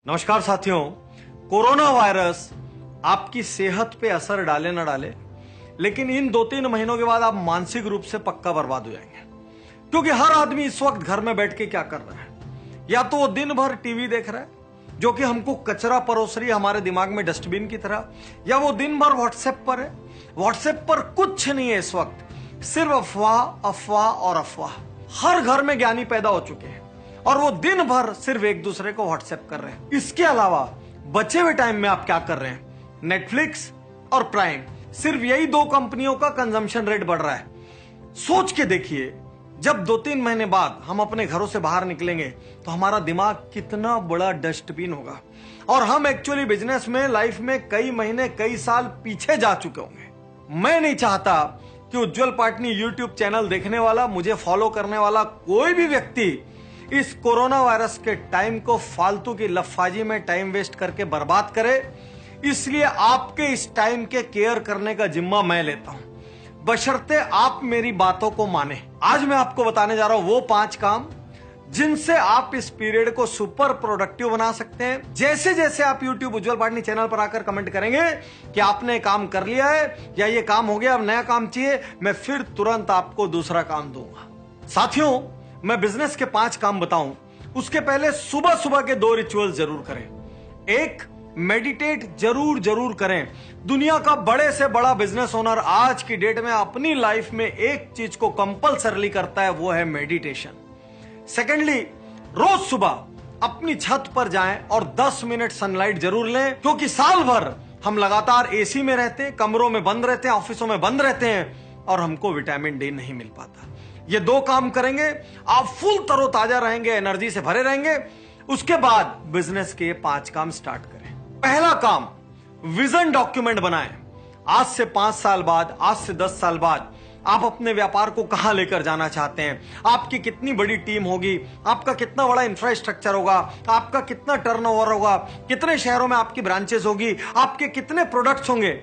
नमस्कार साथियों। Corona virus आपकी सेहत पे असर डाले ना डाले, लेकिन इन 2-3 महीनों के बाद आप मानसिक रूप से पक्का बर्बाद हो जाएंगे। क्योंकि हर आदमी इस वक्त घर में बैठ के क्या कर रहा है, या तो वो दिन भर टीवी देख रहा है जो कि हमको कचरा परोस रही है हमारे दिमाग में डस्टबिन की तरह, या वो दिन भर व्हाट्सएप पर है। व्हाट्सएप पर कुछ नहीं है इस वक्त, सिर्फ अफवाह अफवाह और अफवाह। हर घर में ज्ञानी पैदा हो चुके हैं और वो दिन भर सिर्फ एक दूसरे को व्हाट्सएप कर रहे हैं। इसके अलावा बचे हुए टाइम में आप क्या कर रहे हैं? नेटफ्लिक्स और प्राइम, सिर्फ यही 2 कंपनियों का कंजम्पशन रेट बढ़ रहा है। सोच के देखिए, जब 2-3 महीने बाद हम अपने घरों से बाहर निकलेंगे तो हमारा दिमाग कितना बड़ा डस्टबिन होगा, और हम एक्चुअली बिजनेस में, लाइफ में कई महीने कई साल पीछे जा चुके होंगे। मैं नहीं चाहता कि उज्जवल पाटनी यूट्यूब चैनल देखने वाला, मुझे फॉलो करने वाला कोई भी व्यक्ति इस कोरोना वायरस के टाइम को फालतू की लफाजी में टाइम वेस्ट करके बर्बाद करे। इसलिए आपके इस टाइम के केयर करने का जिम्मा मैं लेता हूं, बशर्ते आप मेरी बातों को माने। आज मैं आपको बताने जा रहा हूं वो 5 काम जिनसे आप इस पीरियड को सुपर प्रोडक्टिव बना सकते हैं। जैसे जैसे आप यूट्यूब उज्जवल पाटनी चैनल पर आकर कमेंट करेंगे कि आपने काम कर लिया है या ये काम हो गया, अब नया काम चाहिए, मैं फिर तुरंत आपको दूसरा काम दूंगा। साथियों, मैं बिजनेस के 5 काम बताऊं उसके पहले सुबह सुबह के 2 रिचुअल जरूर करें। एक, मेडिटेट जरूर करें। दुनिया का बड़े से बड़ा बिजनेस ओनर आज की डेट में अपनी लाइफ में एक चीज को कंपलसरली करता है, वो है मेडिटेशन। सेकेंडली, रोज सुबह अपनी छत पर जाएं और 10 मिनट सनलाइट जरूर लें, क्योंकि साल भर हम लगातार एसी में रहते हैं, कमरों में बंद रहते हैं, ऑफिसों में बंद रहते हैं और हमको विटामिन डी नहीं मिल पाता। ये 2 काम करेंगे, आप फुल तरोताजा रहेंगे, एनर्जी से भरे रहेंगे। उसके बाद बिजनेस के 5 काम स्टार्ट करें। पहला काम, विजन डॉक्यूमेंट बनाएं। आज से 5 साल बाद, आज से 10 साल बाद आप अपने व्यापार को कहां लेकर जाना चाहते हैं, आपकी कितनी बड़ी टीम होगी, आपका कितना बड़ा इंफ्रास्ट्रक्चर होगा, आपका कितना टर्नओवर होगा, कितने शहरों में आपकी ब्रांचेस होगी, आपके कितने प्रोडक्ट्स होंगे।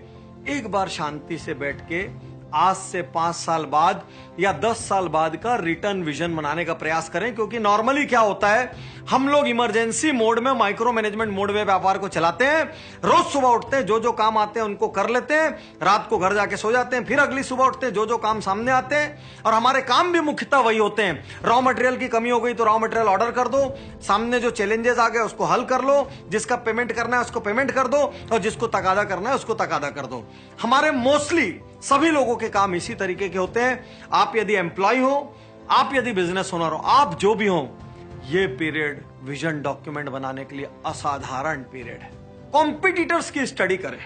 एक बार शांति से बैठ के आज से 5 साल बाद या 10 साल बाद का रिटर्न विजन बनाने का प्रयास करें। क्योंकि नॉर्मली क्या होता है, हम लोग इमरजेंसी मोड में, माइक्रो मैनेजमेंट मोड में व्यापार को चलाते हैं। रोज सुबह उठते हैं, जो जो काम आते हैं उनको कर लेते हैं, रात को घर जाके सो जाते हैं, फिर अगली सुबह उठते हैं, जो जो काम सामने आते हैं। और हमारे काम भी मुख्यतः वही होते हैं। रॉ मटेरियल की कमी हो गई तो रॉ मटेरियल ऑर्डर कर दो, सामने जो चैलेंजेस आ गए उसको हल कर लो, जिसका पेमेंट करना है उसको पेमेंट कर दो, और जिसको तकादा करना है उसको तकादा कर दो। हमारे मोस्टली सभी लोगों के काम इसी तरीके के होते हैं। आप यदि एम्प्लॉय हो, आप यदि बिजनेस ओनर हो, आप जो भी हो, ये पीरियड विजन डॉक्यूमेंट बनाने के लिए असाधारण पीरियड है। कॉम्पिटिटर्स की स्टडी करें।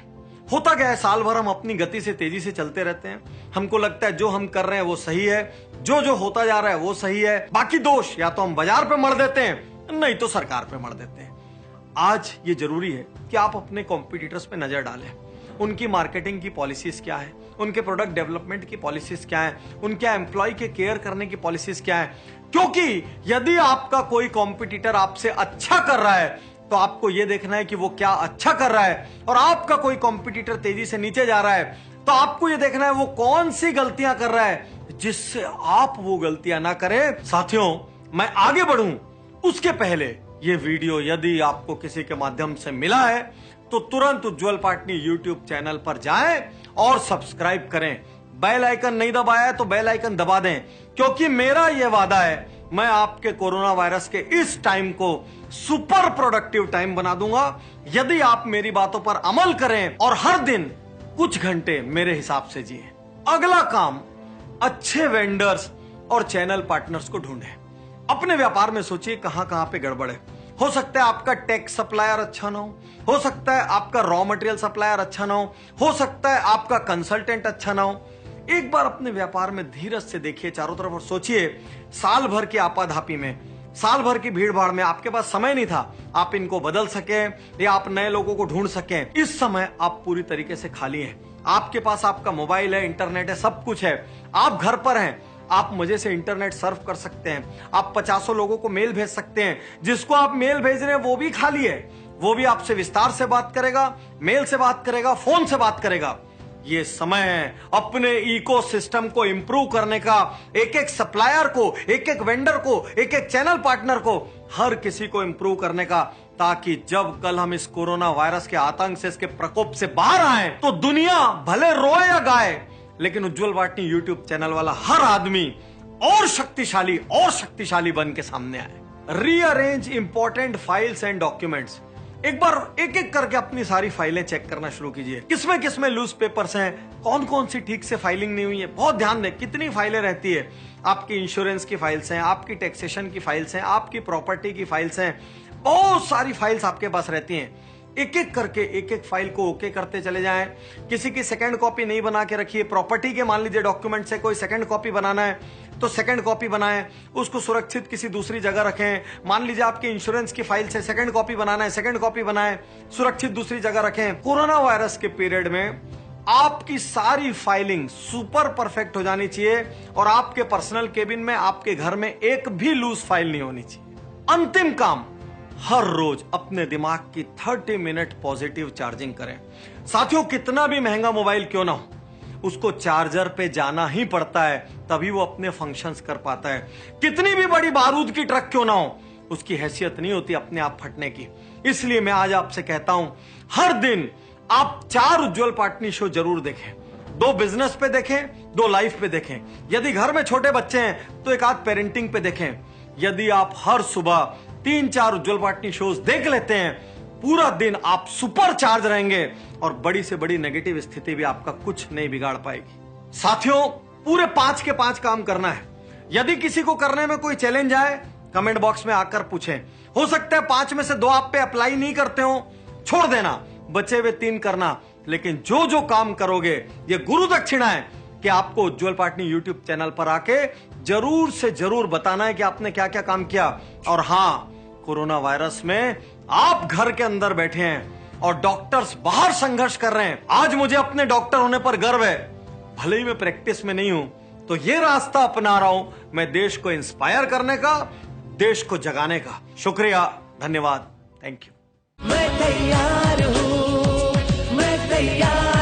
होता क्या है, साल भर हम अपनी गति से, तेजी से चलते रहते हैं। हमको लगता है जो हम कर रहे हैं वो सही है, जो जो होता जा रहा है वो सही है। बाकी दोष या तो हम बाजार पे मढ़ देते हैं, नहीं तो सरकार पे मढ़ देते हैं। आज ये जरूरी है कि आप अपने कॉम्पिटिटर्स पे नजर डालें। उनकी मार्केटिंग की पॉलिसीज क्या है, उनके प्रोडक्ट डेवलपमेंट की पॉलिसीज क्या है, उनके एम्प्लॉय के केयर करने की पॉलिसीज क्या है। क्योंकि यदि आपका कोई कॉम्पिटिटर आपसे अच्छा कर रहा है तो आपको यह देखना है कि वो क्या अच्छा कर रहा है, और आपका कोई कॉम्पिटिटर तेजी से नीचे जा रहा है तो आपको यह देखना है वो कौन सी गलतियां कर रहा है जिससे आप वो गलतियां ना करें। साथियों, मैं आगे बढ़ूं उसके पहले ये वीडियो यदि आपको किसी के माध्यम से मिला है तो तुरंत उज्जवल पाटनी यूट्यूब चैनल पर जाएं और सब्सक्राइब करें। बेल आइकन नहीं दबाया है तो बेल आइकन दबा दें, क्योंकि मेरा यह वादा है, मैं आपके कोरोना वायरस के इस टाइम को सुपर प्रोडक्टिव टाइम बना दूंगा यदि आप मेरी बातों पर अमल करें और हर दिन कुछ घंटे मेरे हिसाब से जिए। अगला काम, अच्छे वेंडर्स और चैनल पार्टनर्स को ढूंढें। अपने व्यापार में सोचिए कहां कहां पे गड़बड़ है। हो सकता है आपका टेक सप्लायर अच्छा ना हो सकता है आपका रॉ मटेरियल सप्लायर अच्छा ना हो सकता है आपका कंसल्टेंट अच्छा ना हो। एक बार अपने व्यापार में धीरज से देखिए चारों तरफ और सोचिए, साल भर की आपाधापी में, साल भर की भीड़ भाड़ में आपके पास समय नहीं था आप इनको बदल सकें या आप नए लोगों को ढूंढ सकें। इस समय आप पूरी तरीके से खाली हैं। आपके पास आपका मोबाइल है, इंटरनेट है, सब कुछ है, आप घर पर हैं, आप मजे से इंटरनेट सर्फ कर सकते हैं, आप 50 लोगों को मेल भेज सकते हैं, जिसको आप मेल भेज रहे हैं वो भी खाली है, वो भी आपसे विस्तार से बात करेगा, मेल से बात करेगा, फोन से बात करेगा। ये समय है अपने इकोसिस्टम को इंप्रूव करने का। एक एक सप्लायर को, एक एक वेंडर को, एक एक चैनल पार्टनर को, हर किसी को इंप्रूव करने का। ताकि जब कल हम इस कोरोना वायरस के आतंक से, इसके प्रकोप से बाहर आए तो दुनिया भले रोए या गाए, लेकिन उज्जवल वाटनी यूट्यूब चैनल वाला हर आदमी और शक्तिशाली बन के सामने आए। Rearrange important files and documents. एक बार एक एक करके अपनी सारी फाइलें चेक करना शुरू कीजिए। किसमें लूज पेपर्स हैं, कौन कौन सी ठीक से फाइलिंग नहीं हुई है। बहुत ध्यान दें कितनी फाइलें रहती है। आपकी इंश्योरेंस की फाइल्स हैं, आपकी टैक्सेशन की फाइल्स हैं, आपकी प्रॉपर्टी की फाइल्स हैं, बहुत सारी फाइल्स आपके पास रहती हैं। एक एक करके एक एक फाइल को ओके करते चले जाएं। किसी की सेकंड कॉपी नहीं बना के रखिए। प्रॉपर्टी के मान लीजिए डॉक्यूमेंट से कोई सेकंड कॉपी बनाना है तो सेकंड कॉपी बनाएं, उसको सुरक्षित किसी दूसरी जगह रखें। मान लीजिए आपकी इंश्योरेंस की फाइल से सेकंड कॉपी बनाना है, सेकंड कॉपी बनाएं, सुरक्षित दूसरी जगह रखें। कोरोना वायरस के पीरियड में आपकी सारी फाइलिंग सुपर परफेक्ट हो जानी चाहिए और आपके पर्सनल केबिन में, आपके घर में एक भी लूज फाइल नहीं होनी चाहिए। अंतिम काम, हर रोज अपने दिमाग की 30 मिनट पॉजिटिव चार्जिंग करें। साथियों, कितना भी महंगा मोबाइल क्यों ना हो, उसको चार्जर पे जाना ही पड़ता है, तभी वो अपने फंक्शंस कर पाता है। कितनी भी बड़ी बारूद की ट्रक क्यों ना हो, उसकी हैसियत नहीं होती अपने आप फटने की। इसलिए मैं आज आपसे कहता हूं, हर दिन आप 4 उज्जवल पाटनी शो जरूर देखें। 2 बिजनेस पे देखें, 2 लाइफ पे देखें। यदि घर में छोटे बच्चे हैं तो एक आध पेरेंटिंग पे देखें। यदि आप हर सुबह 3-4 उज्जवल पाटनी शोज देख लेते हैं, पूरा दिन आप सुपर चार्ज रहेंगे और बड़ी से बड़ी नेगेटिव स्थिति भी आपका कुछ नहीं बिगाड़ पाएगी। साथियों, पूरे 5 के 5 काम करना है। यदि किसी को करने में कोई चैलेंज आए, कमेंट बॉक्स में आकर पूछें। हो सकता है 5 में से 2 आप पे अप्लाई नहीं करते हो, छोड़ देना, बचे हुए 3 करना। लेकिन जो जो काम करोगे, ये गुरु दक्षिणा है कि आपको उज्जवल पाटनी यूट्यूब चैनल पर आके जरूर से जरूर बताना है कि आपने क्या क्या काम किया। और हां, कोरोना वायरस में आप घर के अंदर बैठे हैं और डॉक्टर्स बाहर संघर्ष कर रहे हैं। आज मुझे अपने डॉक्टर होने पर गर्व है। भले ही मैं प्रैक्टिस में नहीं हूं, तो ये रास्ता अपना रहा हूं मैं देश को इंस्पायर करने का, देश को जगाने का। शुक्रिया, धन्यवाद, थैंक यू। मैं तैयार हूं, मैं तैयार